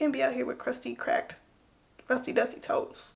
Can't be out here with crusty, cracked, rusty, dusty toes.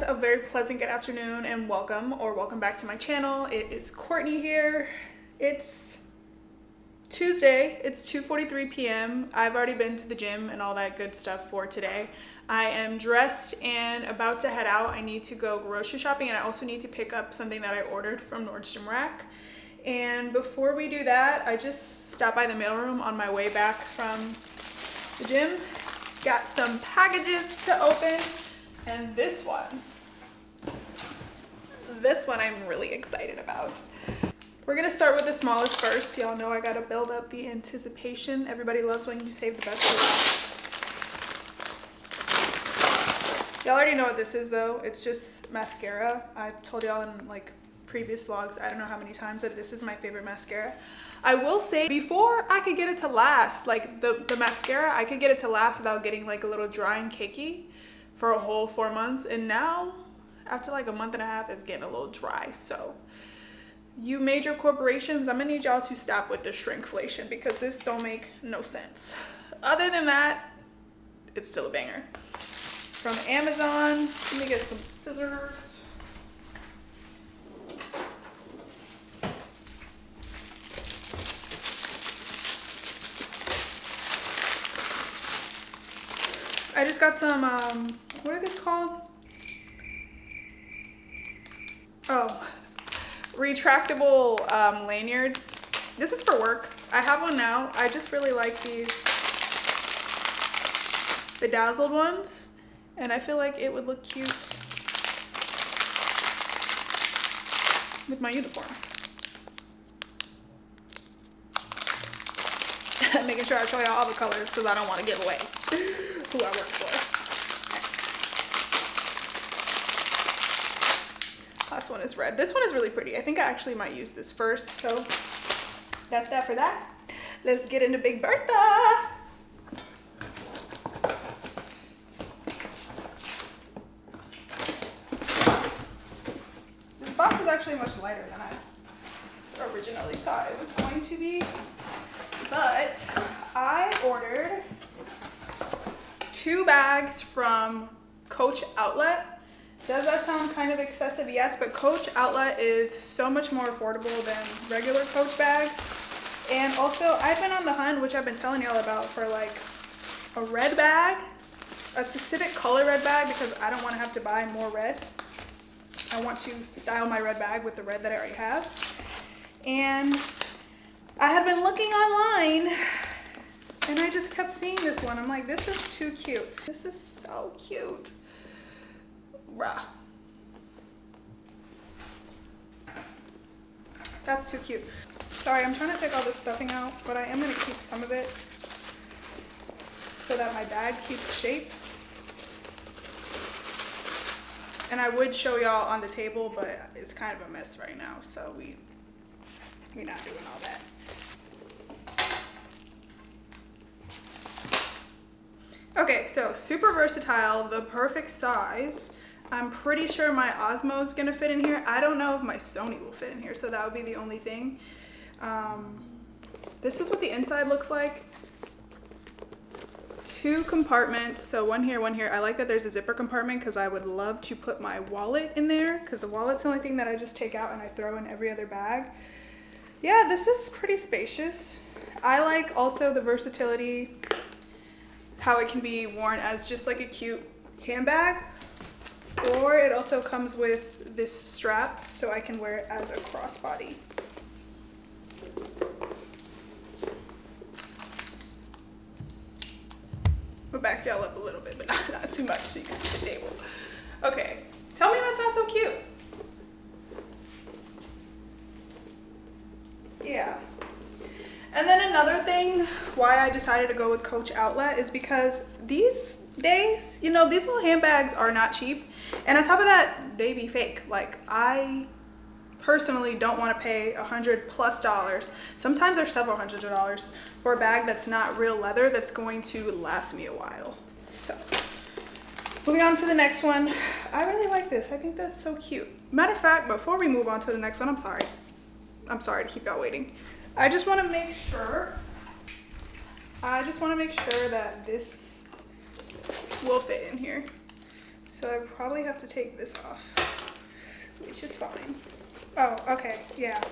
A very pleasant good afternoon and welcome back to my channel. It is Courtney here. It's Tuesday. It's 2:43 p.m. I've already been to the gym and all that good stuff for today. I am dressed and about to head out. I need to go grocery shopping and I also need to pick up something that I ordered from NORDSTROM rack. And before we do that, I just stopped by the mailroom on my way back from the gym. Got some packages to open. And this one I'm really excited about. We're gonna start with the smallest first. Y'all know I gotta build up the anticipation. Everybody loves when you save the best for last. Y'all already know what this is though. It's just mascara. I've told y'all in like previous vlogs, I don't know how many times, that this is my favorite mascara. I will say, before I could get it to last, like the mascara, I could get it to last without getting like a little dry and cakey for a whole 4 months, and now after like a month and a half it's getting a little dry. So you major corporations, I'm gonna need y'all to stop with the shrinkflation because this don't make no sense. Other than that, it's still a banger. From Amazon, let me get some scissors. I just got some, what are these called? Oh, retractable lanyards. This is for work. I have one now. I just really like these bedazzled ones, and I feel like it would look cute with my uniform. Making sure I show y'all all the colors because I don't want to give away who I work for. Last one is red. This one is really pretty. I think I actually might use this first. So that's that for that. Let's get into Big Bertha. This box is actually much lighter than I originally thought it was going to be. But I ordered 2 bags from Coach Outlet. Does that sound kind of excessive? Yes, but Coach Outlet is so much more affordable than regular Coach bags. And also, I've been on the hunt, which I've been telling y'all about, for like a red bag, a specific color red bag, because I don't want to have to buy more red. I want to style my red bag with the red that I already have. And I had been looking online and I just kept seeing this one. I'm like, this is too cute. This is so cute. Bruh. That's too cute. Sorry, I'm trying to take all this stuffing out, but I am going to keep some of it so that my bag keeps shape. And I would show y'all on the table, but it's kind of a mess right now, so we're not doing all that. Okay, so super versatile, the perfect size. I'm pretty sure my Osmo is gonna fit in here. I don't know if my Sony will fit in here, so that would be the only thing. This is what the inside looks like. 2 compartments, so one here, one here. I like that there's a zipper compartment because I would love to put my wallet in there because the wallet's the only thing that I just take out and I throw in every other bag. Yeah, this is pretty spacious. I like also the versatility, how it can be worn as just like a cute handbag, or it also comes with this strap so I can wear it as a crossbody. back y'all up a little bit, but not too much so you can see the table. Okay, tell me that's not so cute. Yeah. And then another thing why I decided to go with Coach Outlet is because these days, you know, these little handbags are not cheap. And on top of that, they be fake. Like, I personally don't want to pay $100+. Sometimes they're several $100s for a bag that's not real leather that's going to last me a while. So, moving on to the next one. I really like this. I think that's so cute. Matter of fact, before we move on to the next one, I'm sorry to keep y'all waiting. I just want to make sure that this will fit in here. So I probably have to take this off, which is fine. Oh, okay, yeah.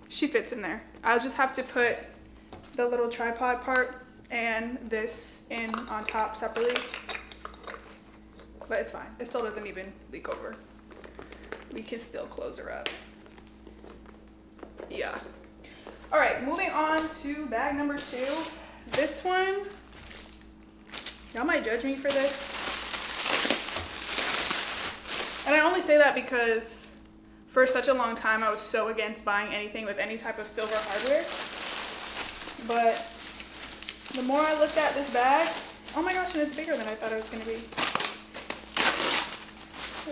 She fits in there. I'll just have to put the little tripod part and this in on top separately. But it's fine. It still doesn't even leak over. We can still close her up. Yeah. All right, moving on to bag number 2. This one, y'all might judge me for this. And I only say that because for such a long time, I was so against buying anything with any type of silver hardware. But the more I looked at this bag, oh my gosh, and it's bigger than I thought it was gonna be.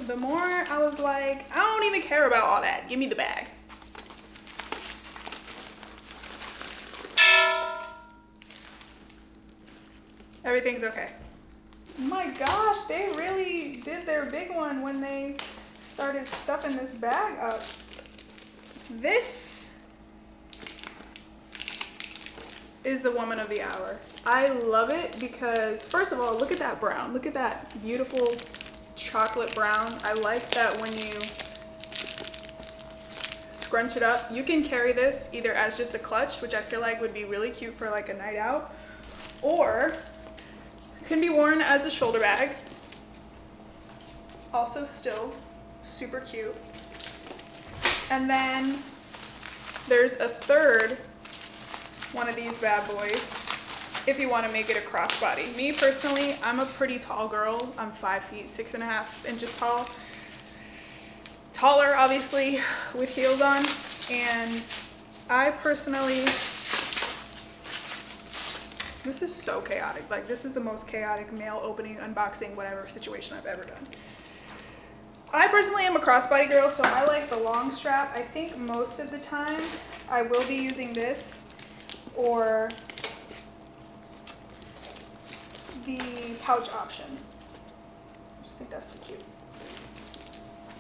The more I was like, I don't even care about all that. Give me the bag. Everything's okay. My gosh, they really did their big one when they started stuffing this bag up. This is the woman of the hour. I love it because, first of all, look at that brown. Look at that beautiful chocolate brown. I like that when you scrunch it up, you can carry this either as just a clutch, which I feel like would be really cute for like a night out, or can be worn as a shoulder bag. Also still super cute. And then there's a third one of these bad boys if you want to make it a crossbody. Me personally, I'm a pretty tall girl. I'm 5 feet 6.5 inches tall. Taller, obviously, with heels on. And I personally, this is so chaotic. Like, this is the most chaotic mail opening, unboxing, whatever situation I've ever done. I personally am a crossbody girl, so I like the long strap. I think most of the time I will be using this or the pouch option. I just think that's too cute.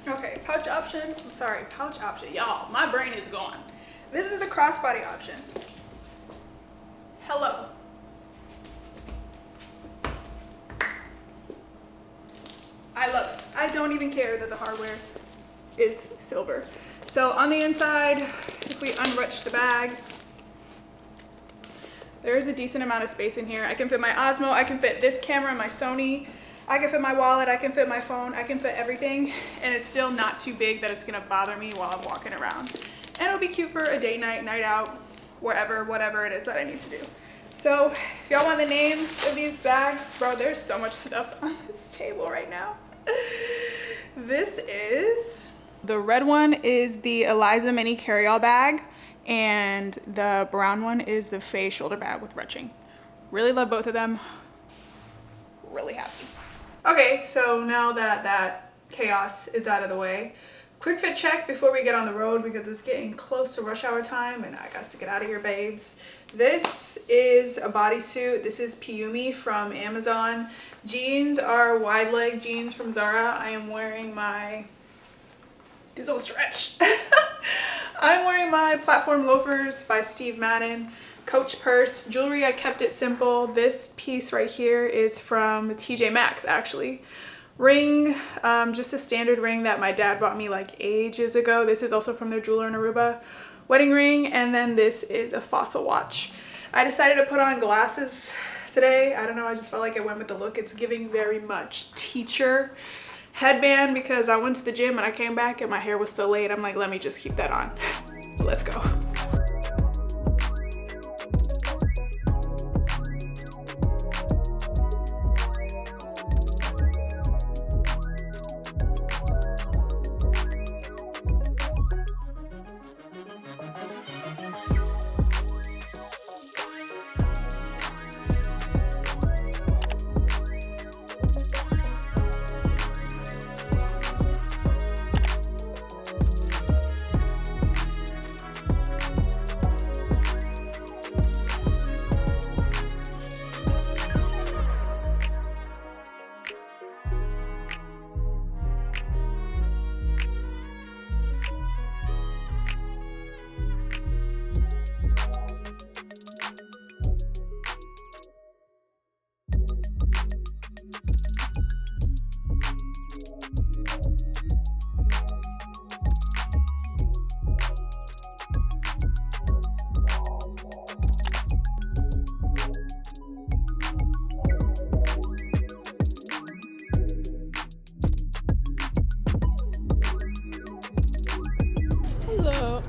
Okay, pouch option. I'm sorry, pouch option. Y'all, my brain is gone. This is the crossbody option. Hello. I love it. I don't even care that the hardware is silver. So on the inside, if we unrutch the bag, there's a decent amount of space in here. I can fit my Osmo, I can fit this camera, my Sony, I can fit my wallet, I can fit my phone, I can fit everything, and it's still not too big that it's gonna bother me while I'm walking around. And it'll be cute for a date night, night out, wherever, whatever it is that I need to do. So if y'all want the names of these bags, bro, there's so much stuff on this table right now. This is, the red one is the Eliza mini carry-all bag, and the brown one is the Faye shoulder bag with retching. Really love both of them. Really happy. Okay, so now that that chaos is out of the way, quick fit check before we get on the road because it's getting close to rush hour time and I got to get out of here, babes. This is a bodysuit. This is Piumi from Amazon. Jeans are wide leg jeans from Zara. I am wearing my, these don't stretch. I'm wearing my platform loafers by Steve Madden. Coach purse. Jewelry, I kept it simple. This piece right here is from TJ Maxx, actually. Ring, just a standard ring that my dad bought me like ages ago. This is also from their jeweler in Aruba. Wedding ring, and then this is a Fossil watch. I decided to put on glasses today. I don't know, I just felt like it went with the look. It's giving very much teacher headband because I went to the gym and I came back and my hair was still laid. I'm like, let me just keep that on. Let's go.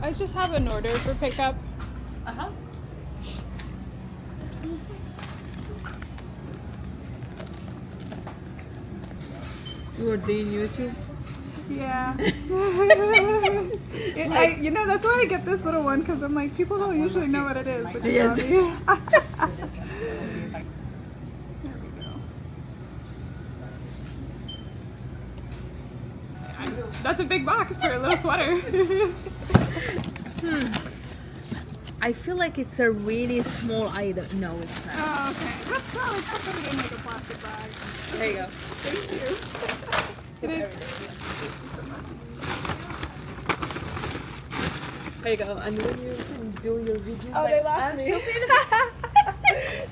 I just have an order for pickup. Uh-huh. You are doing YouTube? Yeah. You know, that's why I get this little one, because I'm like, people don't usually know what it is. But Yes. There we go. That's a big box for a little sweater. I feel like it's a really small item. No, it's not. Oh, okay. Let's put it in like a plastic bag. There you go. Thank you. There you go. And when you do your videos, Oh, like, they lost I'm me. so fit.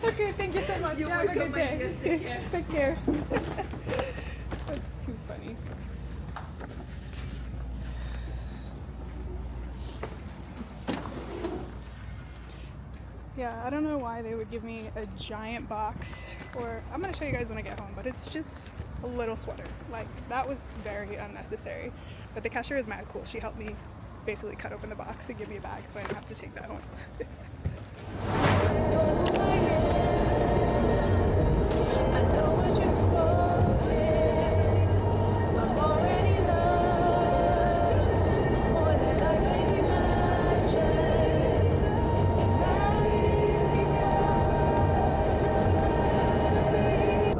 Okay, thank you so much. You're Have a welcome, good day. my dear. Take care. Take care. That's too funny. Yeah, I don't know why they would give me a giant box, or I'm gonna show you guys when I get home, but it's just a little sweater. Like, that was very unnecessary. But the cashier is mad cool. She helped me basically cut open the box and give me a bag so I didn't have to take that home.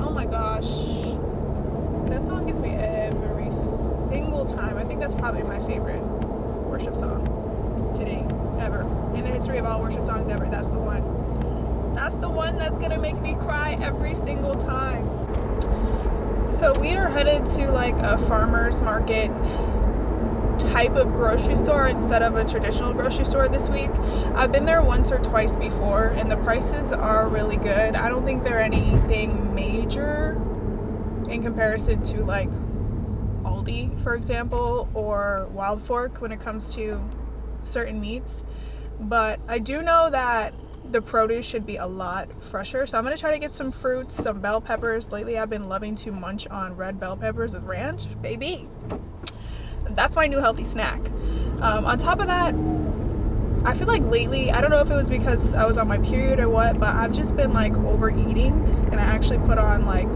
Oh my gosh. That song gets me every single time. I think that's probably my favorite worship song to date, ever. In the history of all worship songs ever, that's the one. That's the one that's gonna make me cry every single time. So we are headed to like a farmer's market type of grocery store instead of a traditional grocery store this week. I've been there once or twice before and the prices are really good. I don't think they're anything major in comparison to like Aldi, for example, or Wild Fork when it comes to certain meats. But I do know that the produce should be a lot fresher. So I'm going to try to get some fruits, some bell peppers. Lately I've been loving to munch on red bell peppers with ranch, baby. That's my new healthy snack. On top of that, I feel like lately, I don't know if it was because I was on my period or what, but I've just been like overeating, and I actually put on like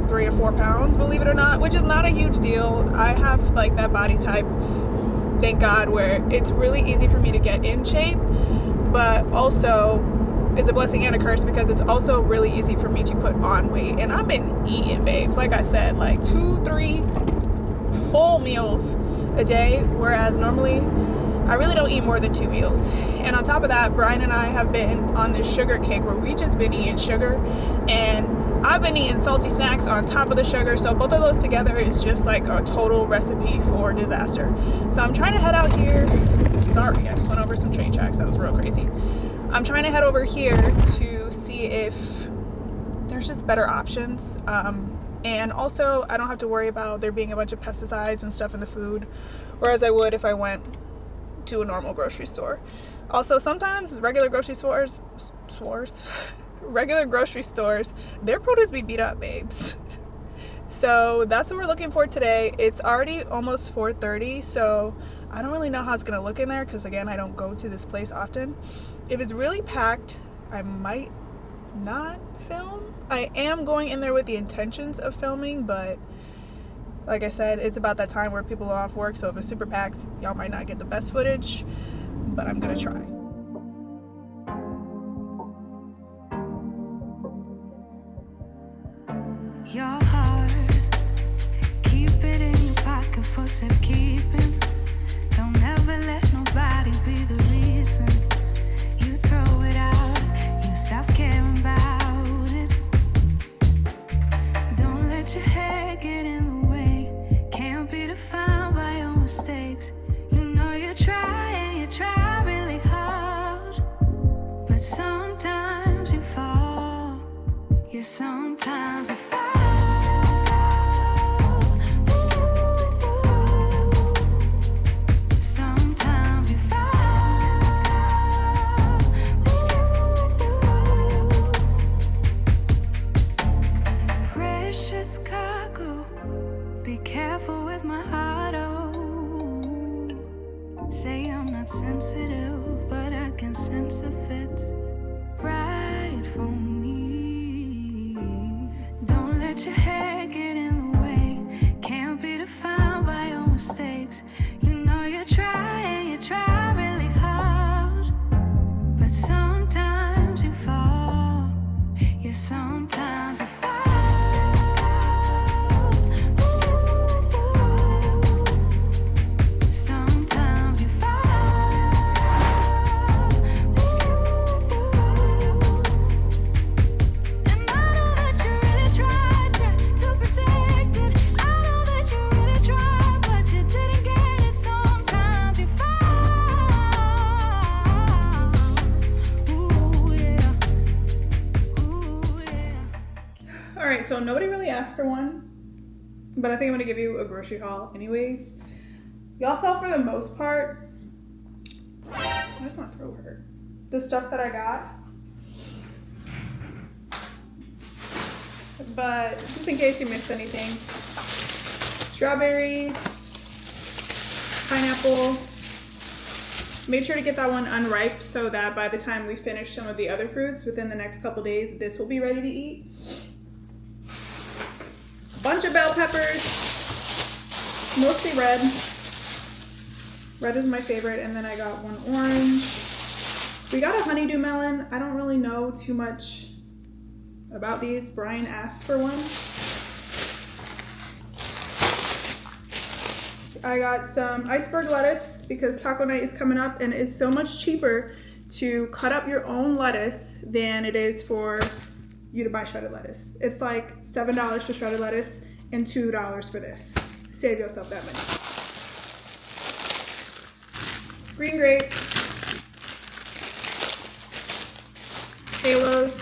3 or 4 pounds, believe it or not, which is not a huge deal. I have like that body type, thank God, where it's really easy for me to get in shape, but also it's a blessing and a curse because it's also really easy for me to put on weight. And I've been eating, babes, like I said, like 2-3 full meals a day, whereas normally I really don't eat more than 2 meals. And on top of that, Brian and I have been on this sugar kick where we just been eating sugar, and I've been eating salty snacks on top of the sugar, so both of those together is just like a total recipe for disaster. So I'm trying to head out here. Sorry, I just went over some train tracks. That was real crazy. I'm trying to head over here to see if there's just better options. And also, I don't have to worry about there being a bunch of pesticides and stuff in the food, whereas I would if I went to a normal grocery store. Also, sometimes regular grocery stores, their produce be beat up, babes. So that's what we're looking for today. It's already almost 4:30, so I don't really know how it's gonna look in there because, again, I don't go to this place often. If it's really packed, I might not film. I am going in there with the intentions of filming, but like I said, it's about that time where people are off work, so if it's super packed, y'all might not get the best footage, but I'm gonna try. Your heart, keep it in your pocket for safekeeping. Don't ever let nobody be the reason you throw it out, you stop caring about it. Don't let your head get in the way, can't be defined by your mistakes. You know you try really hard, but sometimes you fall. Yeah, sometimes you fall. Sometimes you fall. Precious cargo, be careful with my heart, oh. Say I'm not saying guess if it's right for me. Don't let your head get in the way. Can't be defined by your mistakes. You know you try really hard, but sometimes you fall. Yeah, sometimes you fall. Sometimes you fall. And I know that you really tried to protect it. I know that you really tried, but you didn't get it. Sometimes you fall. Ooh, yeah. Ooh, yeah. All right, so nobody really asked for one, but I think I'm gonna give you a grocery haul anyways. Y'all saw for the most part, why does my throat hurt? The stuff that I got. But just in case you missed anything, strawberries, pineapple. Made sure to get that one unripe so that by the time we finish some of the other fruits within the next couple days, this will be ready to eat. A bunch of bell peppers, mostly red. Red is my favorite, and then I got one orange. We got a honeydew melon. I don't really know too much about these. Brian asked for one. I got some iceberg lettuce because taco night is coming up, and it's so much cheaper to cut up your own lettuce than it is for you to buy shredded lettuce. It's like $7 for shredded lettuce and $2 for this. Save yourself that money. Green grapes, halos.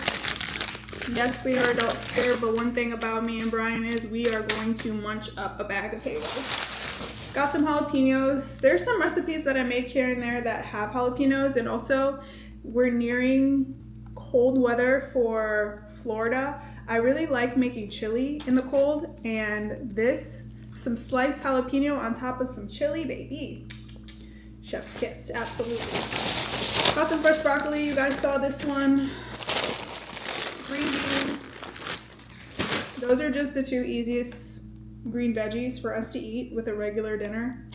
Yes, we are adults here, but one thing about me and Brian is we are going to munch up a bag of halos. Got some jalapenos. There's some recipes that I make here and there that have jalapenos, and also we're nearing cold weather for Florida. I really like making chili in the cold, and this, some sliced jalapeno on top of some chili, baby. Chef's kiss, absolutely. Got some fresh broccoli. You guys saw this one. Green beans. Those are just the two easiest green veggies for us to eat with a regular dinner.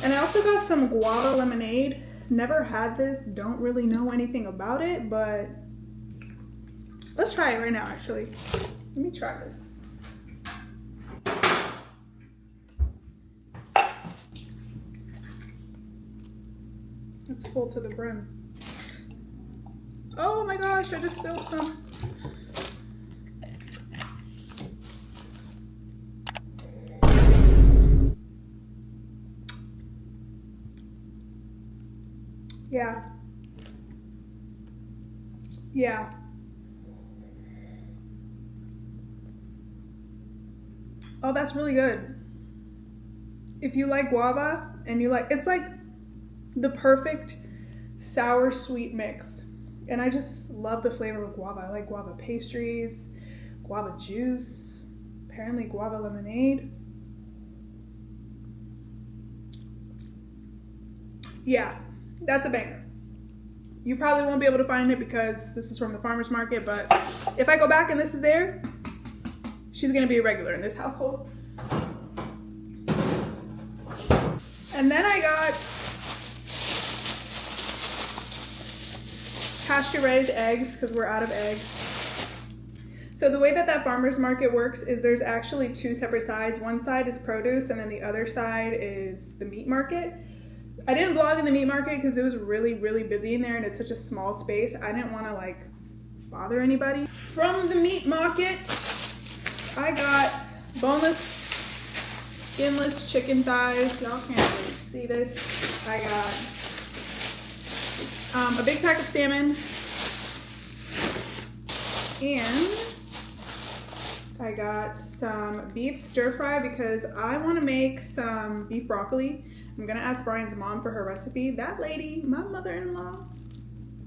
And I also got some guava lemonade. Never had this, don't really know anything about it, but let's try it right now, actually. Let me try this. It's full to the brim. Oh my gosh, I just spilled some. Yeah. Yeah. Oh, that's really good. If you like guava and you like, it's like the perfect sour sweet mix. And I just love the flavor of guava. I like guava pastries, guava juice, apparently guava lemonade. Yeah, that's a banger. You probably won't be able to find it because this is from the farmer's market, but if I go back and this is there, she's gonna be a regular in this household. And then I got pasture-raised eggs because we're out of eggs. So the way that farmer's market works is there's actually two separate sides. One side is produce and then the other side is the meat market. I didn't vlog in the meat market because it was really, really busy in there and it's such a small space. I didn't want to like bother anybody. From the meat market, I got boneless, skinless chicken thighs. Y'all can't really see this. I got a big pack of salmon, and I got some beef stir fry because I want to make some beef broccoli. I'm gonna ask Brian's mom for her recipe. That lady, my mother-in-law,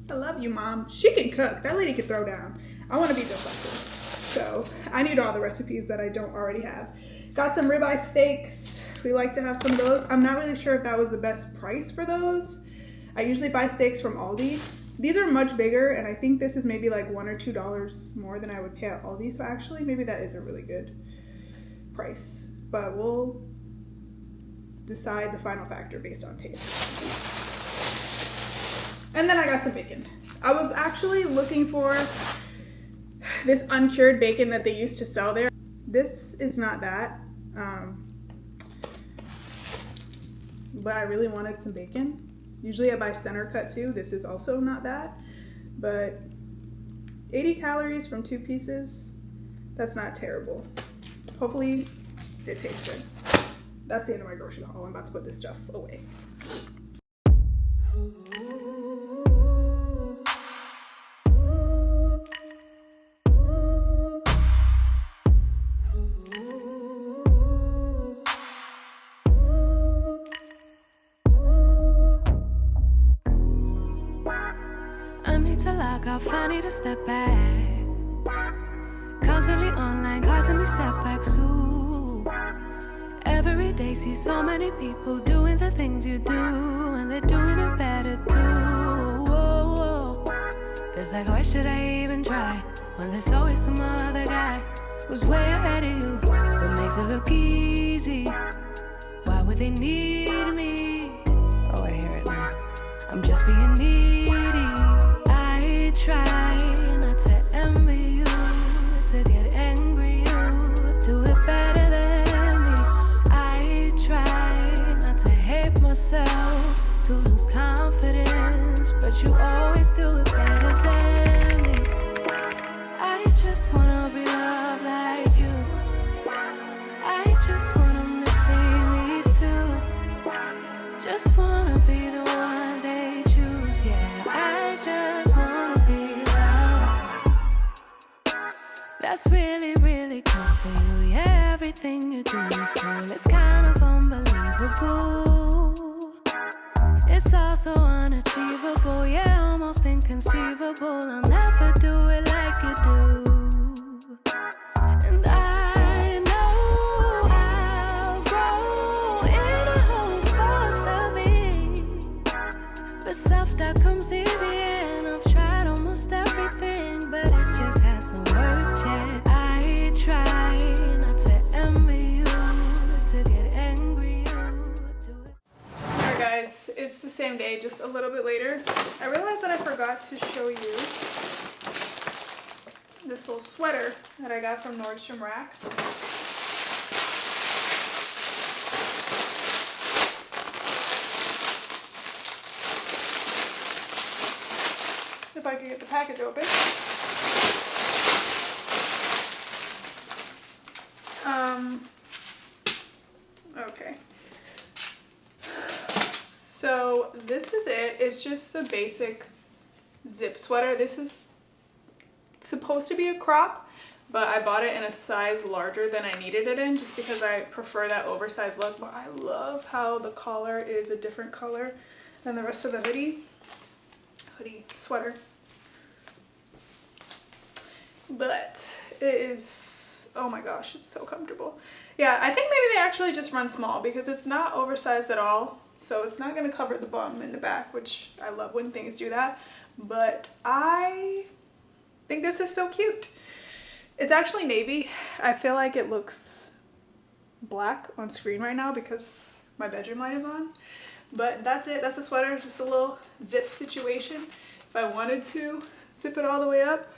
I love you, Mom. She can cook. That lady can throw down. I want to be just like her. So I need all the recipes that I don't already have. Got some ribeye steaks. We like to have some of those. I'm not really sure if that was the best price for those. I usually buy steaks from Aldi, These are much bigger, and I think this is maybe like $1 or $2 more than I would pay at Aldi. So actually, maybe that is a really good price. But we'll decide the final factor based on taste. And then I got some bacon. I was actually looking for this uncured bacon that they used to sell there. This is not that. But I really wanted some bacon. Usually I buy center cut too. This is also not that, but 80 calories from 2 pieces, that's not terrible. Hopefully it tastes good. That's the end of my grocery haul. I'm about to put this stuff away. I need to step back. Constantly online, causing me setbacks too. Every day see so many people doing the things you do, and they're doing it better too. Whoa, whoa. Feels like, why should I even try when there's always some other guy who's way ahead of you, but makes it look easy. Why would they need me? Oh, I hear it now. I'm just being needy. Try not to envy you, to get angry you do it better than me. I try not to hate myself, to lose confidence, but you always do it better than me. I just wanna be loved like you. I just want them to see me too. Just wanna be the one they choose. Yeah, I just wanna be loved. That's really, really good for you. Yeah, everything you do is cool. It's kind of unbelievable. It's also unachievable. Yeah, almost inconceivable. I'll never do it like you do. And I know I'll grow in a hole supposed to be. But self-doubt comes easy, and I've tried almost everything, but it just hasn't worked yet. I try not to envy you, to get angry you. Alright guys, it's the same day, just a little bit later. I realized that I forgot to show you this little sweater that I got from Nordstrom Rack. If I could get the package open. Okay. So this is it. It's just a basic zip sweater. This is supposed to be a crop, but I bought it in a size larger than I needed it in just because I prefer that oversized look. But I love how the collar is a different color than the rest of the hoodie sweater. But it is, oh my gosh, it's so comfortable. Yeah, I think maybe they actually just run small because it's not oversized at all. So it's not going to cover the bum in the back, which I love when things do that. But I think this is so cute. It's actually navy. I feel like it looks black on screen right now because my bedroom light is on. But that's it. That's the sweater. Just a little zip situation. If I wanted to zip it all the way up,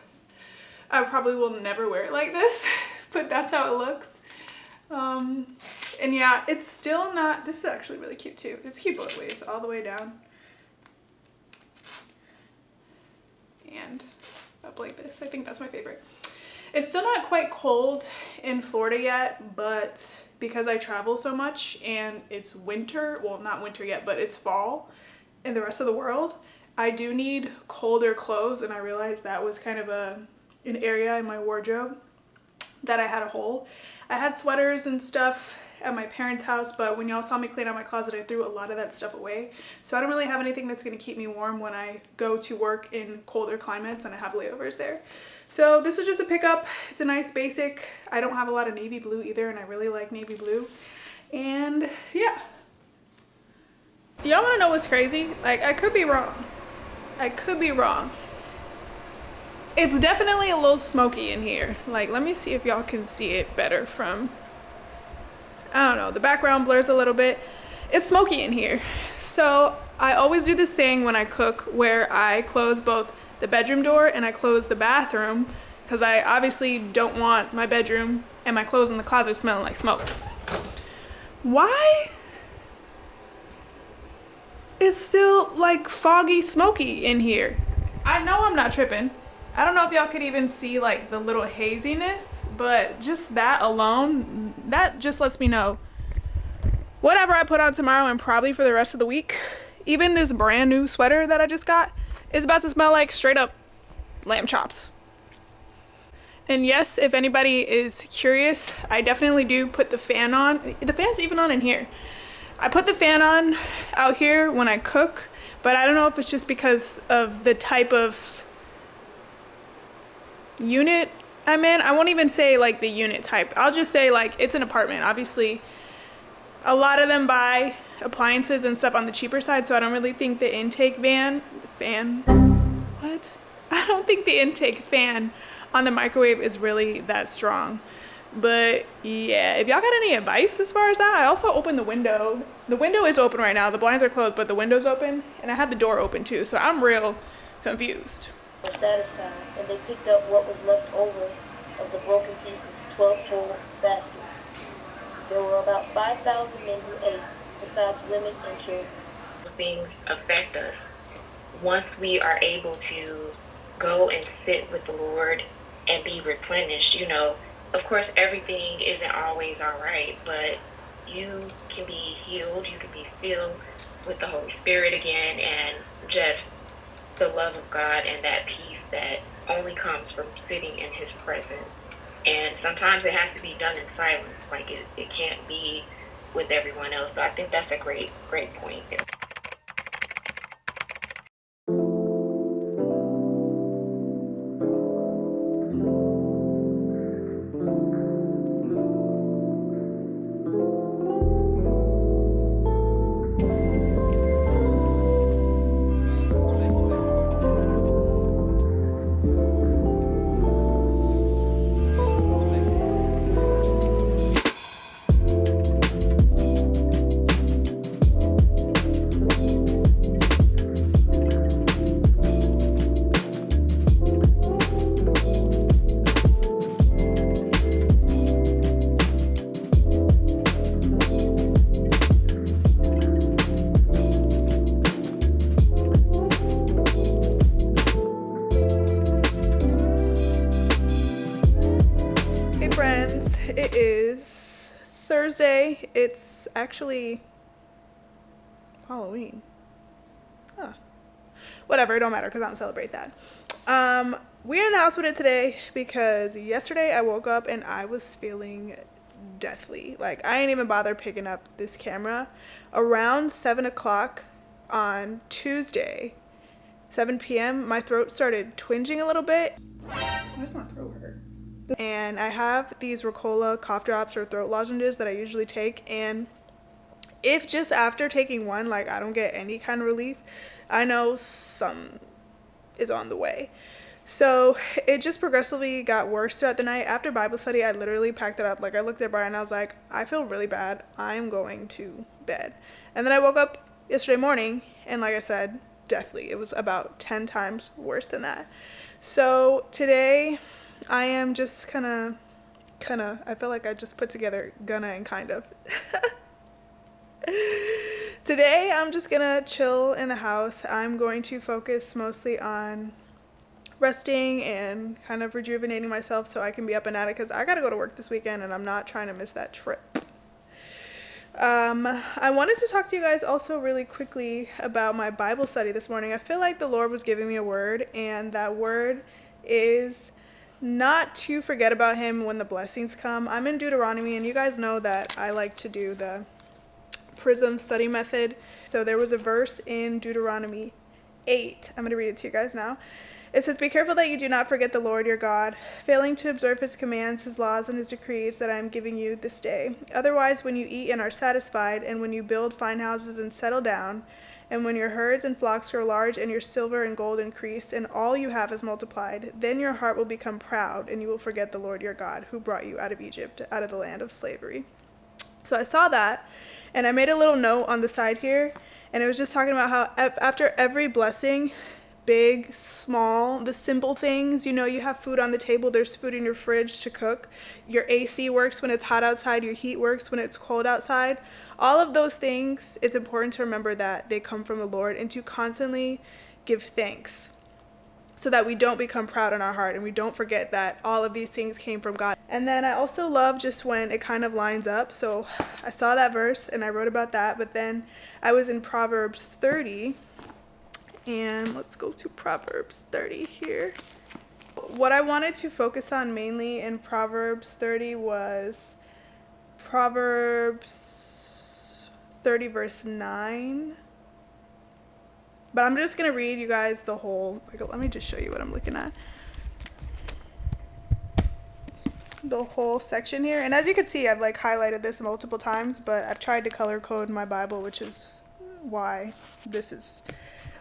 I probably will never wear it like this, but that's how it looks. And yeah, it's still not, this is actually really cute too. It's cute both ways, all the way down and up like this. I think that's my favorite. It's still not quite cold in Florida yet, but because I travel so much and it's winter, well, not winter yet, but it's fall in the rest of the world, I do need colder clothes, and I realized that was kind of an area in my wardrobe that I had a hole. I had sweaters and stuff at my parents' house, but when y'all saw me clean out my closet, I threw a lot of that stuff away. So I don't really have anything that's going to keep me warm when I go to work in colder climates and I have layovers there. So this is just a pickup. It's a nice basic. I don't have a lot of navy blue either, and I really like navy blue. And yeah. Y'all want to know what's crazy? Like, I could be wrong, I could be wrong. It's definitely a little smoky in here. Like, let me see if y'all can see it better from, I don't know, the background blurs a little bit. It's smoky in here. So I always do this thing when I cook where I close both the bedroom door and I close the bathroom, because I obviously don't want my bedroom and my clothes in the closet smelling like smoke. Why is still like foggy smoky in here? I know I'm not tripping. I don't know if y'all could even see like the little haziness, but just that alone, that just lets me know whatever I put on tomorrow and probably for the rest of the week, even this brand new sweater that I just got, is about to smell like straight up lamb chops. And yes, if anybody is curious, I definitely do put the fan on. The fan's even on in here. I put the fan on out here when I cook, but I don't know if it's just because of the type of unit I'm in. I won't even say like the unit type. I'll just say like it's an apartment. Obviously, a lot of them buy appliances and stuff on the cheaper side, so I don't really think the intake fan, what? I don't think the intake fan on the microwave is really that strong. But yeah, if y'all got any advice as far as that, I also opened the window. The window is open right now. The blinds are closed, but the window's open, and I had the door open too, so I'm real confused. Were satisfied, and they picked up what was left over of the broken pieces, 12 full baskets. There were about 5,000 men who ate, besides women and children. Those things affect us. Once we are able to go and sit with the Lord and be replenished, you know, of course everything isn't always all right, but you can be healed, you can be filled with the Holy Spirit again, and just the love of God and that peace that only comes from sitting in His presence. And sometimes it has to be done in silence, like it can't be with everyone else. So I think that's a great point. It is Thursday. It's actually Halloween. Huh. Whatever, it don't matter because I don't celebrate that. We're in the house with it today because yesterday I woke up and I was feeling deathly. Like, I ain't even bother picking up this camera. Around 7 o'clock on Tuesday, 7 p.m., my throat started twinging a little bit. Why does my throat hurt? And I have these Ricola cough drops or throat lozenges that I usually take, and if just after taking one, like, I don't get any kind of relief, I know some is on the way. So it just progressively got worse throughout the night. After Bible study, I literally packed it up. Like, I looked at Brian and I was like, I feel really bad. I'm going to bed. And then I woke up yesterday morning and, like I said, deathly. It was about 10 times worse than that. So today I am just kind of, I feel like I just put together gonna and kind of. Today I'm just gonna chill in the house. I'm going to focus mostly on resting and kind of rejuvenating myself so I can be up and at it because I gotta go to work this weekend and I'm not trying to miss that trip. I wanted to talk to you guys also really quickly about my Bible study this morning. I feel like the Lord was giving me a word, and that word is not to forget about Him when the blessings come. I'm in Deuteronomy, and you guys know that I like to do the Prism study method. So there was a verse in Deuteronomy 8. I'm going to read it to you guys now. It says, "Be careful that you do not forget the Lord your God, failing to observe His commands, His laws, and His decrees that I am giving you this day. Otherwise, when you eat and are satisfied, and when you build fine houses and settle down, And when your herds and flocks grow large, and your silver and gold increase, and all you have is multiplied, then your heart will become proud, and you will forget the Lord your God, who brought you out of Egypt, out of the land of slavery. So I saw that, and I made a little note on the side here, and it was just talking about how after every blessing, big, small, the simple things, you have food on the table, there's food in your fridge to cook, your AC works when it's hot outside, your heat works when it's cold outside. All of those things, it's important to remember that they come from the Lord, and to constantly give thanks so that we don't become proud in our heart and we don't forget that all of these things came from God. And then I also love just when it kind of lines up. So I saw that verse and I wrote about that, but then I was in Proverbs 30. And let's go to Proverbs 30 here. What I wanted to focus on mainly in Proverbs 30 was Proverbs 30 verse 9. But I'm just going to read you guys the whole, let me just show you what I'm looking at. The whole section here. And as you can see, I've highlighted this multiple times, but I've tried to color code my Bible, which is why this is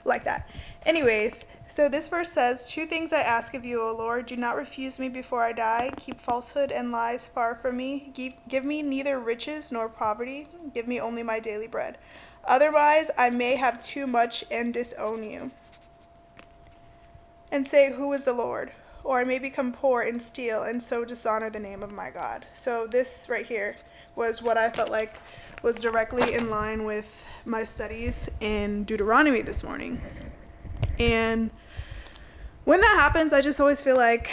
like that. Anyways, so this verse says, 2 things I ask of you, O Lord. Do not refuse me before I die. Keep falsehood and lies far from me. Give me neither riches nor poverty. Give me only my daily bread. Otherwise, I may have too much and disown you, and say, who is the Lord? Or I may become poor and steal, and so dishonor the name of my God. So this right here was what I felt like was directly in line with my studies in Deuteronomy this morning. And when that happens, I just always feel like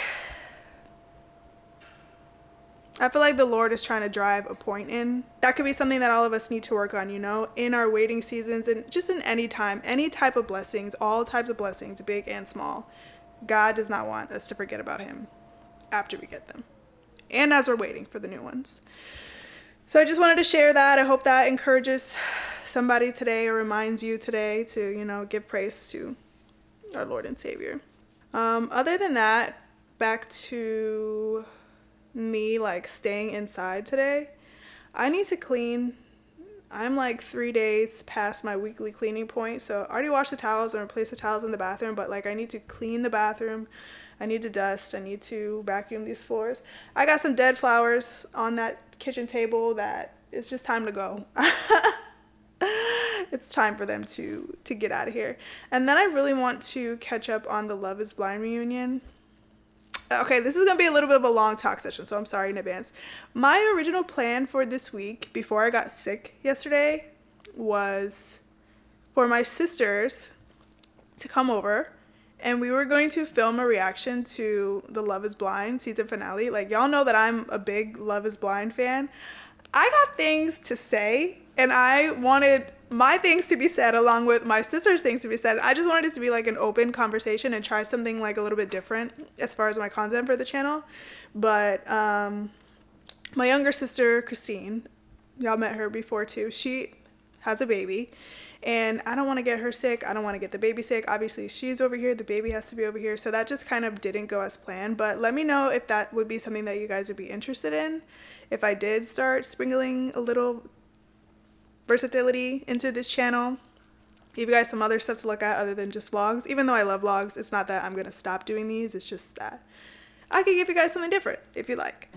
the Lord is trying to drive a point in. That could be something that all of us need to work on, in our waiting seasons and just in any time, any type of blessings, all types of blessings, big and small. God does not want us to forget about him after we get them and as we're waiting for the new ones. So I just wanted to share that. I hope that encourages somebody today or reminds you today to, give praise to our Lord and Savior. Other than that, back to me staying inside today. I need to clean. I'm 3 days past my weekly cleaning point. So I already washed the towels and replaced the towels in the bathroom, but I need to clean the bathroom. I need to dust. I need to vacuum these floors. I got some dead flowers on that kitchen table that it's just time to go. It's time for them to get out of here. And then I really want to catch up on the Love is Blind reunion. Okay, this is going to be a little bit of a long talk session, so I'm sorry in advance. My original plan for this week, before I got sick yesterday, was for my sisters to come over, and we were going to film a reaction to the Love is Blind season finale. Y'all know that I'm a big Love is Blind fan. I got things to say, and I wanted my things to be said along with my sister's things to be said. I just wanted it to be an open conversation and try something a little bit different as far as my content for the channel. But my younger sister, Christine, y'all met her before too. She has a baby, and I don't want to get her sick. I don't want to get the baby sick. Obviously, she's over here. The baby has to be over here. So that just kind of didn't go as planned. But let me know if that would be something that you guys would be interested in. If I did start sprinkling a little versatility into this channel, give you guys some other stuff to look at other than just vlogs. Even though I love vlogs, it's not that I'm going to stop doing these. It's just that I could give you guys something different if you like.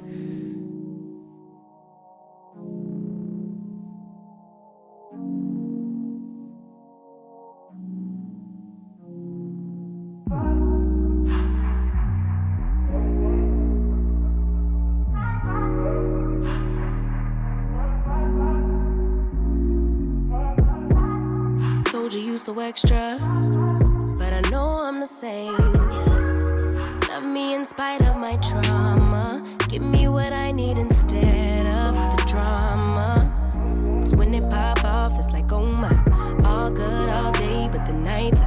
Told you so extra, but I know I'm the same. Yeah. Love me in spite of my trauma. Give me what I need instead of the drama. Cause when it pop off, it's like, oh my. All good all day, but the night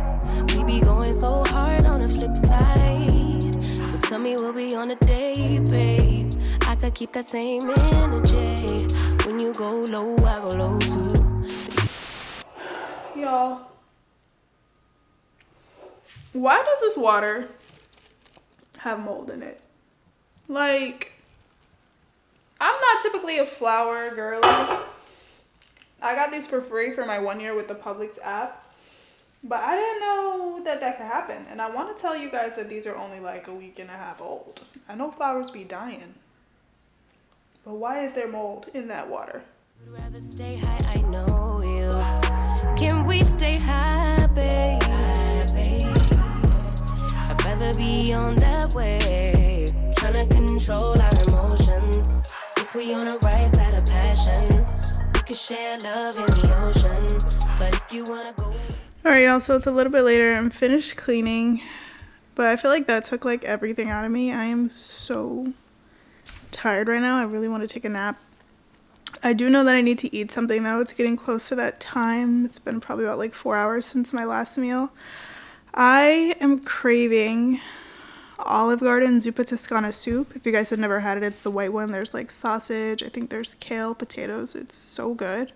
we be going so hard on the flip side. So tell me what we on a day, babe. I could keep that same energy. When you go low, I go low too. Y'all, why does this water have mold in it? I'm not typically a flower girly. I got these for free for my 1 year with the Publix app. But I didn't know that that could happen. And I want to tell you guys that these are only like a week and a half old. I know flowers be dying. But why is there mold in that water? Would rather stay high, I know you. Can we stay happy? I'd rather be on that wave, trying to control our emotions. If we on the right side of passion, we could share love in the ocean. But if you wanna go, Alright, y'all, so it's a little bit later. I'm finished cleaning. But I feel like that took like everything out of me. I am so tired right now. I really want to take a nap. I do know that I need to eat something though. It's getting close to that time. It's been probably about like 4 hours since my last meal. I am craving Olive Garden Zuppa Toscana soup. If you guys have never had it, it's the white one. There's like sausage. I think there's kale, potatoes. It's so good.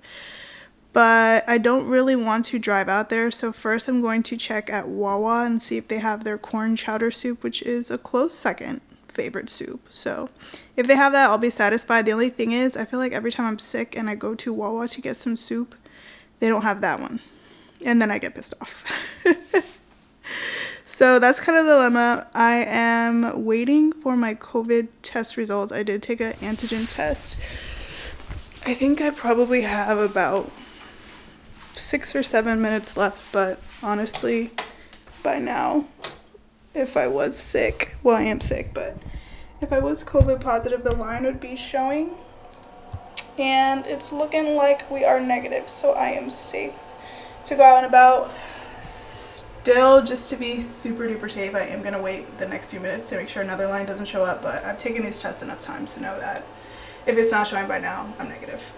But I don't really want to drive out there. So first I'm going to check at Wawa and see if they have their corn chowder soup, which is a close second favorite soup. So if they have that, I'll be satisfied. The only thing is, I feel like every time I'm sick and I go to Wawa to get some soup, they don't have that one. And then I get pissed off. So that's kind of the dilemma. I am waiting for my COVID test results. I did take an antigen test. I think I probably have about 6 or 7 minutes left, but honestly, by now, if I was sick, well, I am sick, but if I was COVID positive, the line would be showing, and it's looking like we are negative, so I am safe to go out and about. Still, just to be super duper safe, I am gonna wait the next few minutes to make sure another line doesn't show up, but I've taken these tests enough times to know that if it's not showing by now, I'm negative.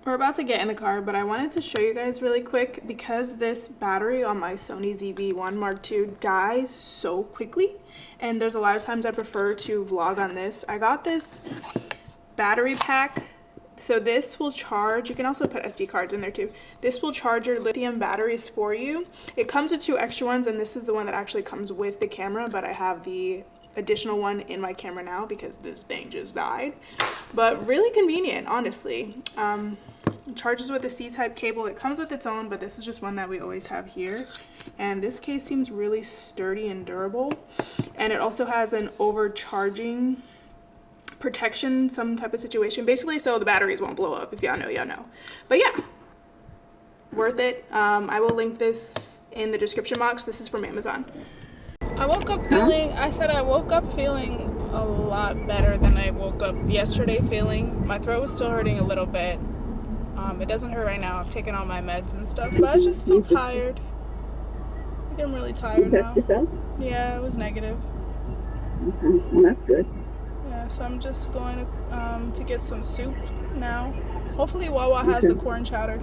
We're about to get in the car, but I wanted to show you guys really quick because this battery on my Sony ZV-1 Mark II dies so quickly, and there's a lot of times I prefer to vlog on this. I got this battery pack. So this will charge, you can also put SD cards in there too. This will charge your lithium batteries for you. It comes with 2 extra ones, and this is the one that actually comes with the camera, but I have the additional one in my camera now because this thing just died. But really convenient, honestly. It charges with a C-type cable. It comes with its own, but this is just one that we always have here. And this case seems really sturdy and durable. And it also has an overcharging protection, some type of situation, basically, so the batteries won't blow up. If y'all know, y'all know. But yeah, worth it. I will link this in the description box. This is from Amazon. I woke up feeling a lot better than I woke up yesterday feeling. My throat was still hurting a little bit. It doesn't hurt right now. I've taken all my meds and stuff, but I just feel tired. I think I'm really tired now. Yeah, it was negative. Okay, well that's good. So I'm just going to get some soup now. Hopefully Wawa has the corn chowder,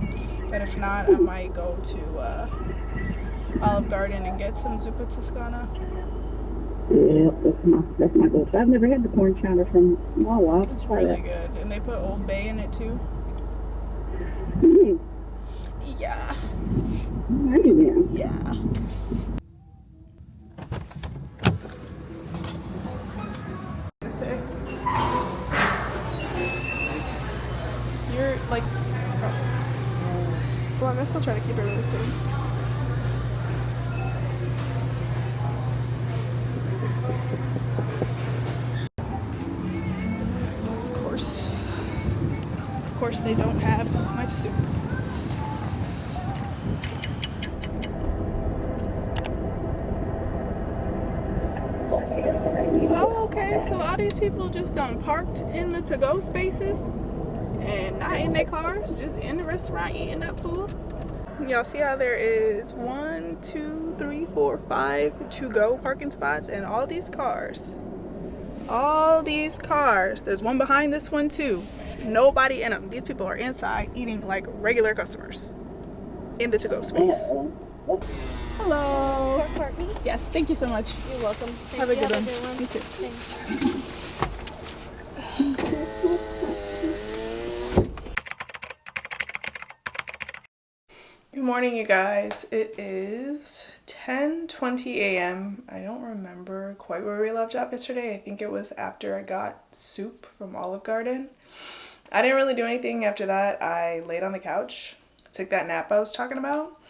but if not, I might go to Olive Garden and get some Zuppa Toscana. Yeah, that's my goal. So I've never had the corn chowder from Wawa. It's really good, and they put Old Bay in it too. Mm. Yeah. Alrighty then. Yeah. Say. You're like, well, I'm still trying to keep it really clean. Of course they don't have my soup. Oh, okay, so all these people just done parked in the to-go spaces and not in their cars, just in the restaurant eating up food. Y'all see how there is 1, 2, 3, 4, 5 to-go parking spots, and all these cars, there's one behind this one too. Nobody in them. These people are inside eating like regular customers in the to-go space. Hello. Courtney? Yes, thank you so much. You're welcome. Have a good one. You too. Good morning, you guys. It is 10:20 a.m. I don't remember quite where we left off yesterday. I think it was after I got soup from Olive Garden. I didn't really do anything after that. I laid on the couch took that nap I was talking about,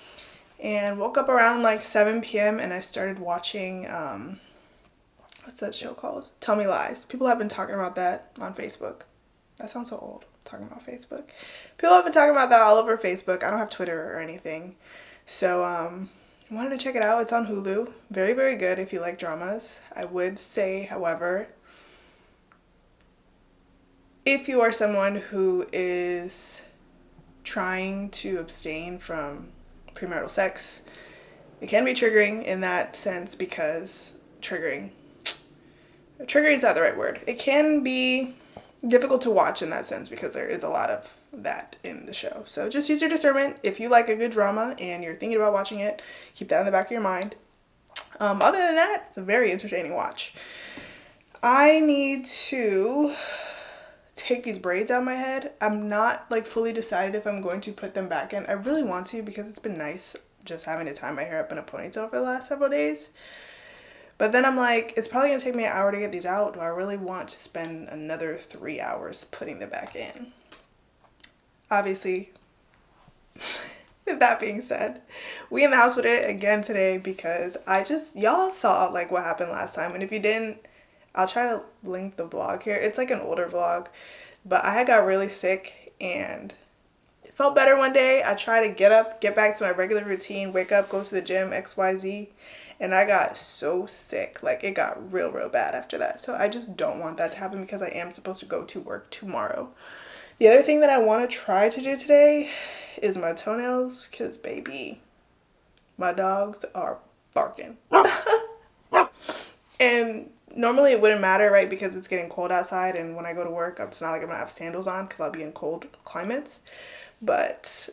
and woke up around like 7 p.m. and I started watching, what's that show called? Tell Me Lies. People have been talking about that on Facebook. That sounds so old, talking about Facebook. People have been talking about that all over Facebook. I don't have Twitter or anything. So, I wanted to check it out. It's on Hulu. Very, very good if you like dramas. I would say, however, if you are someone who is trying to abstain from premarital sex, it can be triggering in that sense because triggering is not the right word. It can be difficult to watch in that sense because there is a lot of that in the show. So just use your discernment. If you like a good drama and you're thinking about watching it, keep that in the back of your mind. Other than that, it's a very entertaining watch. I need to take these braids out of my head. I'm not like fully decided if I'm going to put them back in. I really want to because it's been nice just having to tie my hair up in a ponytail for the last several days. But then I'm like, it's probably going to take me an hour to get these out. Do I really want to spend another 3 hours putting them back in? Obviously, with that being said, we in the house with it again today because y'all saw like what happened last time. And if you didn't, I'll try to link the vlog here. It's like an older vlog, but I had got really sick and it felt better one day. I tried to get back to my regular routine, wake up, go to the gym, XYZ. And I got so sick, like it got real bad after that. So I just don't want that to happen because I am supposed to go to work tomorrow. The other thing that I want to try to do today is my toenails because, baby, my dogs are barking. And normally it wouldn't matter, right, because it's getting cold outside and when I go to work, it's not like I'm going to have sandals on because I'll be in cold climates. But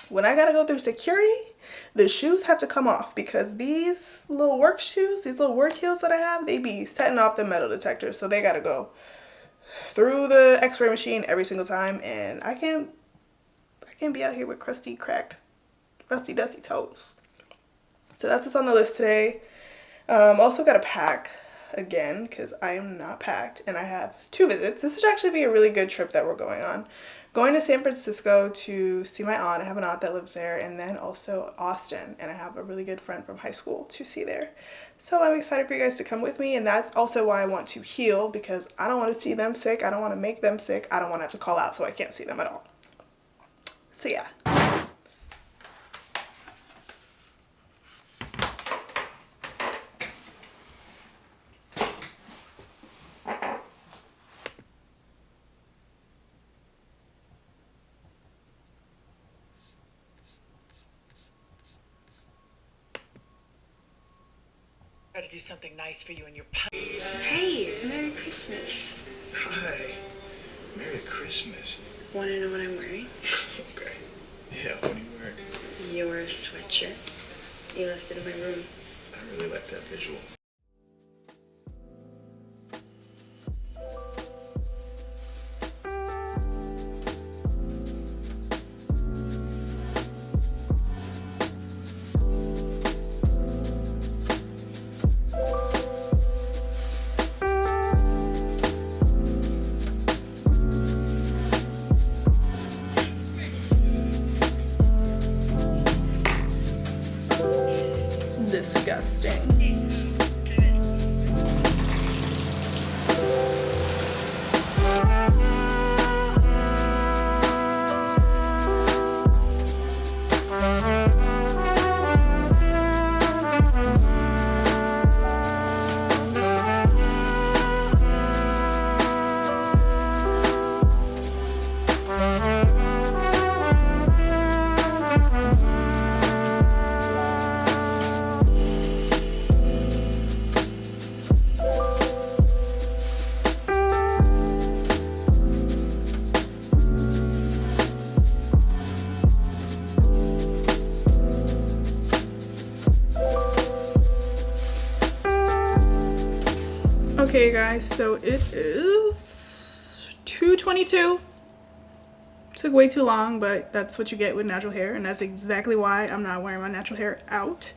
when I got to go through security, the shoes have to come off because these little work shoes, these little work heels that I have, they be setting off the metal detectors. So they got to go through the x-ray machine every single time. And I can't be out here with crusty, cracked, rusty, dusty toes. So that's what's on the list today. Also got to pack again because I am not packed and I have 2 visits. This should actually be a really good trip that we're going on. Going to San Francisco to see my aunt. I have an aunt that lives there, and then also Austin, and I have a really good friend from high school to see there. So I'm excited for you guys to come with me, and that's also why I want to heal because I don't want to see them sick. I don't want to make them sick. I don't want to have to call out so I can't see them at all. So yeah. Try to do something nice for you and your Hey, Merry Christmas. Hi. Merry Christmas. Want to know what I'm wearing? Okay. Yeah, what are you wearing? Your sweatshirt. You left it in my room. I really like that visual. Disgusting. Okay guys, so it is 2:22. Took way too long, but that's what you get with natural hair, and that's exactly why I'm not wearing my natural hair out.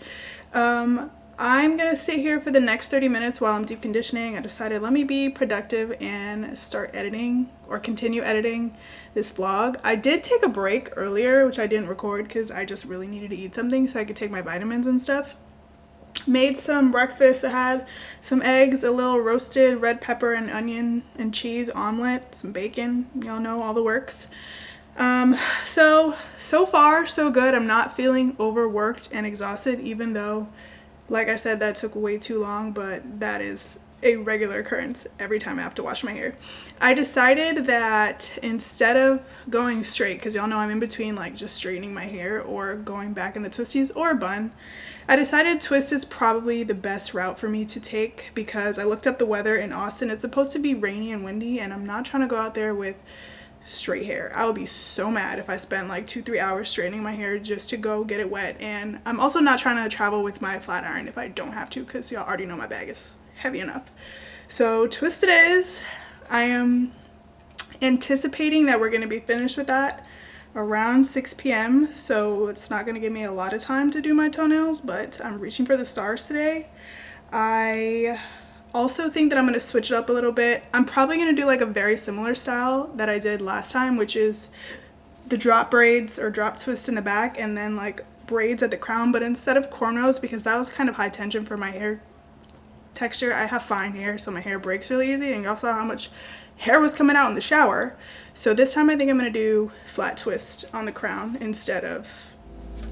I'm gonna sit here for the next 30 minutes while I'm deep conditioning. I decided let me be productive and start editing or continue editing this vlog. I did take a break earlier, which I didn't record because I just really needed to eat something so I could take my vitamins and stuff. Made some breakfast. I had some eggs, a little roasted red pepper and onion and cheese omelet, some bacon, y'all know all the works. So far so good. I'm not feeling overworked and exhausted, even though, like I said, that took way too long, but that is a regular occurrence every time I have to wash my hair. I decided that instead of going straight, because y'all know I'm in between like just straightening my hair or going back in the twisties or a bun, I decided twist is probably the best route for me to take because I looked up the weather in Austin. It's supposed to be rainy and windy, and I'm not trying to go out there with straight hair. I would be so mad if I spent like 2-3 hours straightening my hair just to go get it wet. And I'm also not trying to travel with my flat iron if I don't have to, because y'all already know my bag is heavy enough. So twist it is. I am anticipating that we're going to be finished with that around 6 p.m. so it's not going to give me a lot of time to do my toenails, but I'm reaching for the stars today. I also think that I'm going to switch it up a little bit. I'm probably going to do like a very similar style that I did last time, which is the drop braids or drop twist in the back and then like braids at the crown, but instead of cornrows, because that was kind of high tension for my hair texture. I have fine hair, so my hair breaks really easy, and y'all saw how much hair was coming out in the shower. So this time I think I'm going to do flat twist on the crown instead of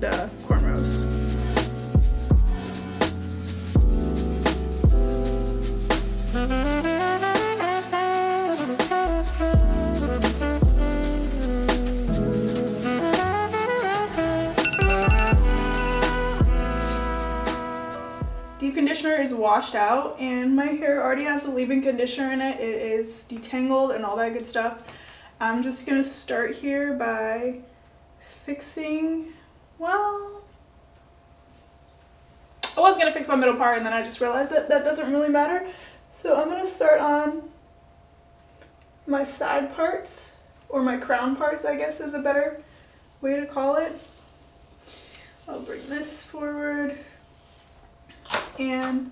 the cornrows. Deep conditioner is washed out and my hair already has the leave-in conditioner in it. It is detangled and all that good stuff. I'm just gonna start here by fixing, well, I was gonna fix my middle part and then I just realized that that doesn't really matter. So I'm gonna start on my side parts, or my crown parts, I guess is a better way to call it. I'll bring this forward. And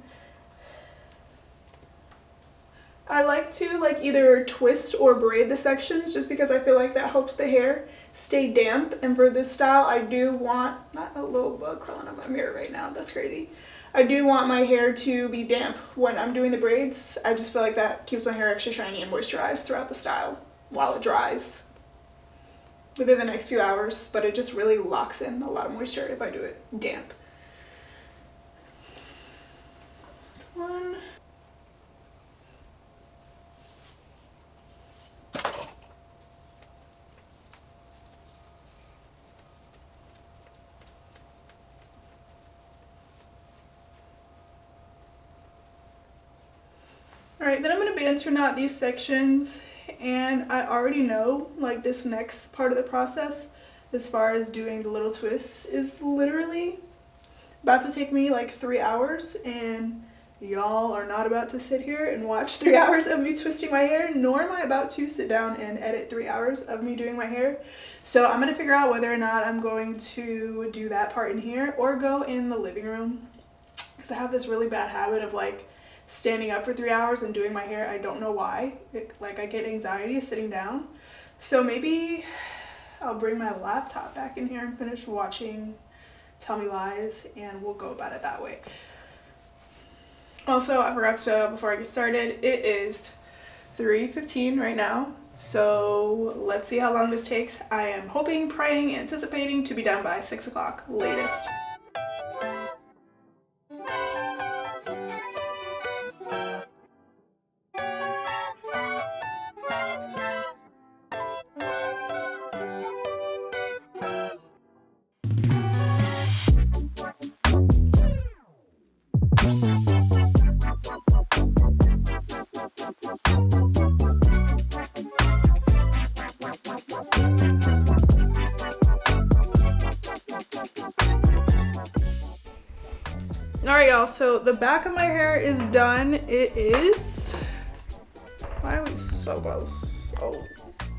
I like to like either twist or braid the sections just because I feel like that helps the hair stay damp. And for this style, I do want, not a little bug crawling on my mirror right now, that's crazy. I do want my hair to be damp when I'm doing the braids. I just feel like that keeps my hair extra shiny and moisturized throughout the style while it dries within the next few hours, but it just really locks in a lot of moisture if I do it damp. One. Alright, then I'm going to banter knot these sections, and I already know like this next part of the process as far as doing the little twists is literally about to take me like 3 hours, and y'all are not about to sit here and watch 3 hours of me twisting my hair, nor am I about to sit down and edit 3 hours of me doing my hair. So I'm going to figure out whether or not I'm going to do that part in here or go in the living room, because I have this really bad habit of like standing up for 3 hours and doing my hair. I don't know why. Like I get anxiety sitting down. So maybe I'll bring my laptop back in here and finish watching Tell Me Lies, and we'll go about it that way. Also, I forgot to, before I get started, it is 3:15 right now, so let's see how long this takes. I am hoping, praying, anticipating to be done by 6 o'clock latest. Alright y'all, so the back of my hair is done. It is, why are we so close? Oh,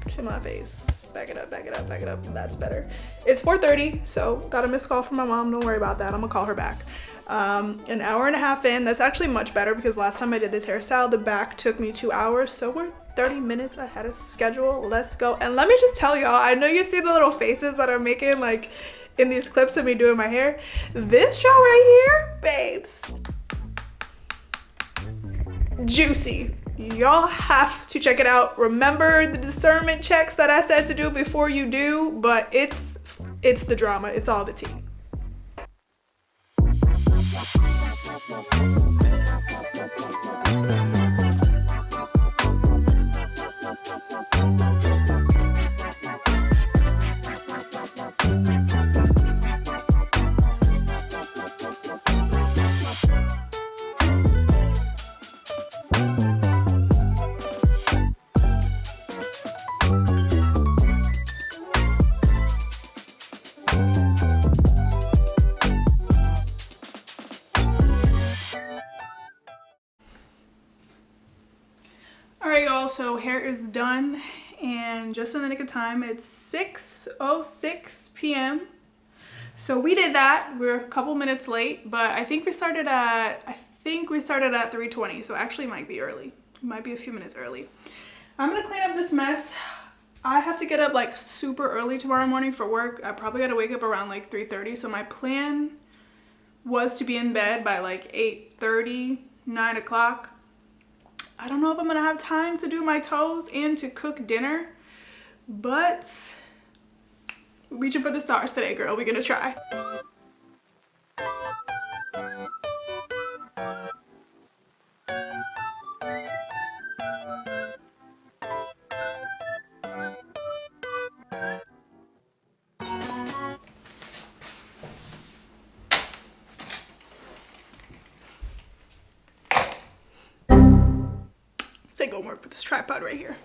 to my face. Back it up, back it up, back it up. That's better. It's 4:30, so got a missed call from my mom. Don't worry about that. I'm gonna call her back. An hour and a half in. That's actually much better because last time I did this hairstyle, the back took me 2 hours. So we're 30 minutes ahead of schedule. Let's go. And let me just tell y'all, I know you see the little faces that I'm making like in these clips of me doing my hair. This show right here, babes, juicy. Y'all have to check it out. Remember the discernment checks that I said to do before you do, but it's the drama. It's all the tea. Alright y'all, so hair is done and just in the nick of time. It's 6:06 p.m. So we did that. We're a couple minutes late, but I think we started at 3:20, so actually it might be early. It might be a few minutes early. I'm gonna clean up this mess. I have to get up like super early tomorrow morning for work. I probably gotta wake up around like 3:30, so my plan was to be in bed by like 8:30, 9 o'clock. I don't know if I'm gonna have time to do my toes and to cook dinner, but reaching for the stars today, girl. We're gonna try. This ain't gonna work with this tripod right here.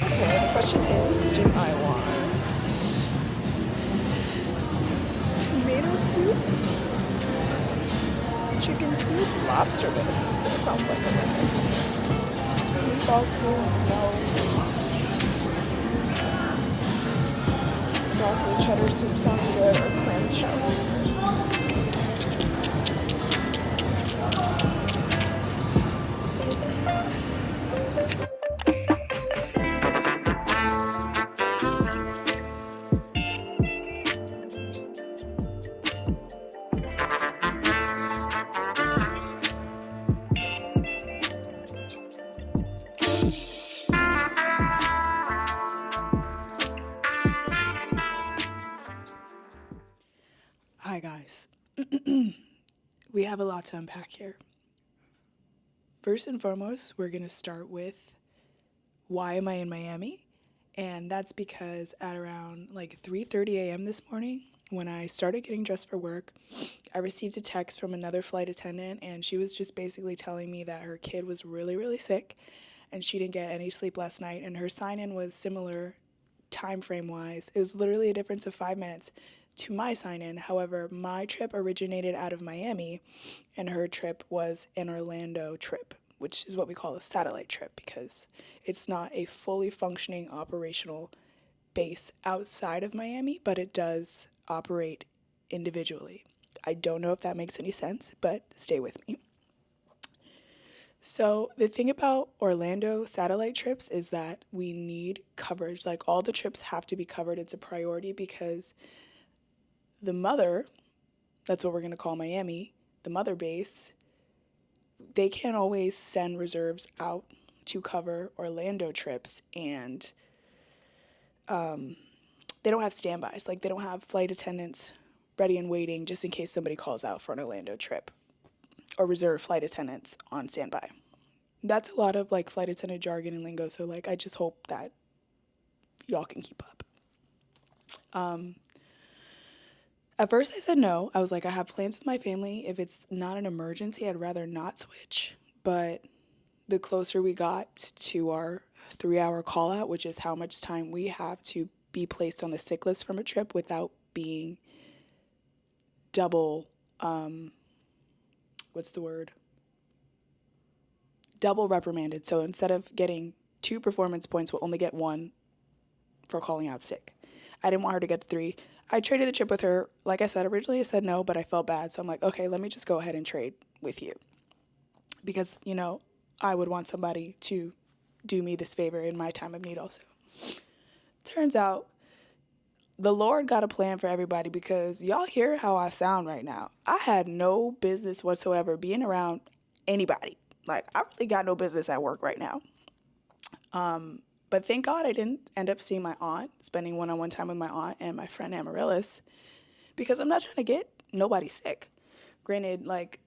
The question is, do I want tomato soup, chicken soup, lobster bisque? That sounds like a winner. Meatball soup, no. Broccoli cheddar soup sounds good, or clam chowder. Hi guys, we have a lot to unpack here. First and foremost, we're going to start with why am I in Miami? And that's because at around like 3:30 a.m. this morning, when I started getting dressed for work, I received a text from another flight attendant, and she was just basically telling me that her kid was really, really sick and she didn't get any sleep last night, and her sign-in was similar time frame wise. It was literally a difference of 5 minutes to my sign-in. However, my trip originated out of Miami and her trip was an Orlando trip, which is what we call a satellite trip because it's not a fully functioning operational base outside of Miami, but it does operate individually. I don't know if that makes any sense, but stay with me. So the thing about Orlando satellite trips is that we need coverage. Like all the trips have to be covered. It's a priority because the mother, that's what we're going to call Miami, the mother base, they can't always send reserves out to cover Orlando trips, and they don't have standbys. Like, they don't have flight attendants ready and waiting just in case somebody calls out for an Orlando trip, or reserve flight attendants on standby. That's a lot of like flight attendant jargon and lingo, so like I just hope that y'all can keep up. At first I said no. I was like, I have plans with my family. If it's not an emergency, I'd rather not switch. But the closer we got to our 3-hour call out, which is how much time we have to be placed on the sick list from a trip without being double, double reprimanded. So instead of getting 2 performance points, we'll only get 1 for calling out sick. I didn't want her to get the 3. I traded the trip with her. Like I said, originally I said no, but I felt bad. So I'm like, okay, let me just go ahead and trade with you. Because, you know, I would want somebody to do me this favor in my time of need also. Turns out the Lord got a plan for everybody, because y'all hear how I sound right now. I had no business whatsoever being around anybody. Like, I really got no business at work right now. But thank God I didn't end up seeing my aunt, spending one-on-one time with my aunt and my friend Amaryllis, because I'm not trying to get nobody sick. Granted, like,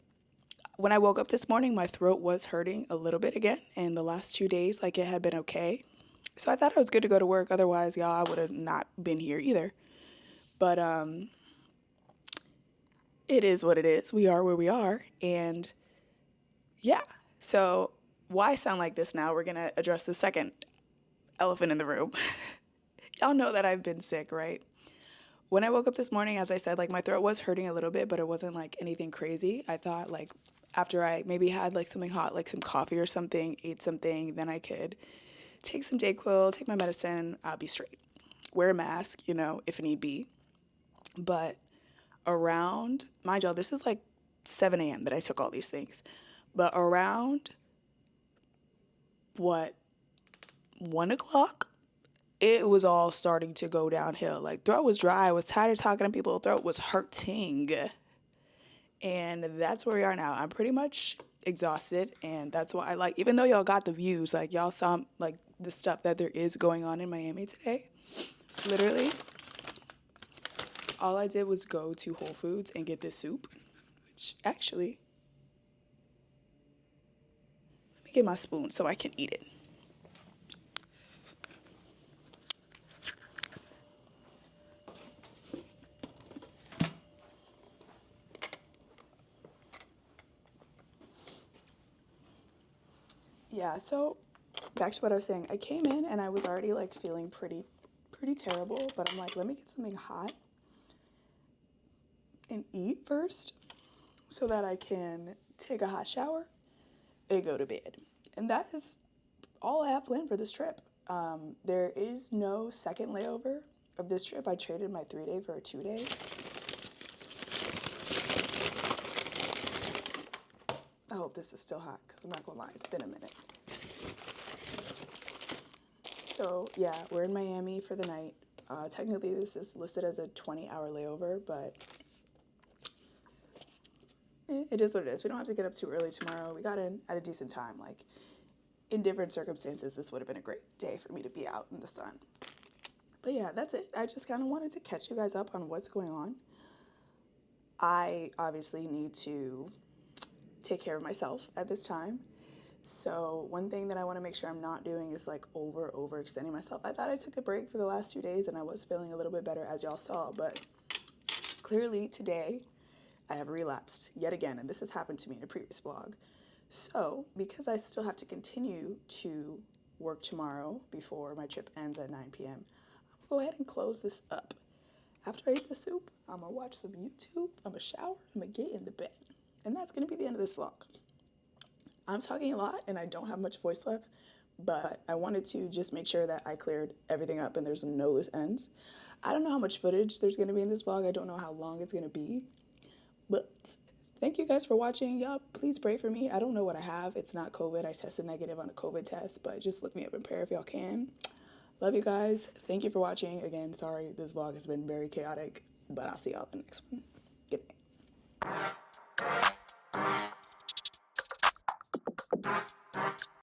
when I woke up this morning, my throat was hurting a little bit again, and the last 2 days, like, it had been okay. So I thought it was good to go to work. Otherwise, y'all, I would have not been here either. But it is what it is. We are where we are. And yeah, so why sound like this now? We're going to address the second elephant in the room. Y'all know that I've been sick, right? When I woke up this morning, as I said, like, my throat was hurting a little bit, but it wasn't like anything crazy. I thought, like, after I maybe had like something hot, like some coffee or something, ate something, then I could take some Dayquil, take my medicine, I'll be straight. Wear a mask, you know, if need be. But around, mind y'all, this is like 7 a.m. that I took all these things. But around, 1 o'clock, it was all starting to go downhill. Like, throat was dry. I was tired of talking to people. Throat was hurting. And that's where we are now. I'm pretty much exhausted. And that's why I like, even though y'all got the views, like, y'all saw, like, the stuff that there is going on in Miami today. Literally, all I did was go to Whole Foods and get this soup, which actually, let me get my spoon so I can eat it. Yeah, so back to what I was saying. I came in and I was already like feeling pretty terrible, but I'm like, let me get something hot and eat first so that I can take a hot shower and go to bed. And that is all I have planned for this trip. There is no second layover of this trip. I traded my 3-day for a 2-day. I hope this is still hot, because I'm not gonna lie, it's been a minute. So yeah, we're in Miami for the night. Technically this is listed as a 20-hour layover, but it is what it is. We don't have to get up too early tomorrow. We got in at a decent time. Like, in different circumstances, this would have been a great day for me to be out in the sun. But yeah, that's it. I just kind of wanted to catch you guys up on what's going on. I obviously need to take care of myself at this time. So one thing that I want to make sure I'm not doing is like overextending myself. I thought I took a break for the last 2 days and I was feeling a little bit better, as y'all saw, but clearly today I have relapsed yet again, and this has happened to me in a previous vlog. So because I still have to continue to work tomorrow before my trip ends at 9 p.m., I'm gonna go ahead and close this up. After I eat the soup, I'm gonna watch some YouTube, I'm gonna shower, I'm gonna get in the bed. And that's gonna be the end of this vlog. I'm talking a lot and I don't have much voice left, but I wanted to just make sure that I cleared everything up and there's no loose ends. I don't know how much footage there's gonna be in this vlog. I don't know how long it's gonna be, but thank you guys for watching. Y'all, please pray for me. I don't know what I have. It's not COVID. I tested negative on a COVID test, but just look me up in prayer if y'all can. Love you guys. Thank you for watching. Again, sorry, this vlog has been very chaotic. But I'll see y'all in the next one. Good night.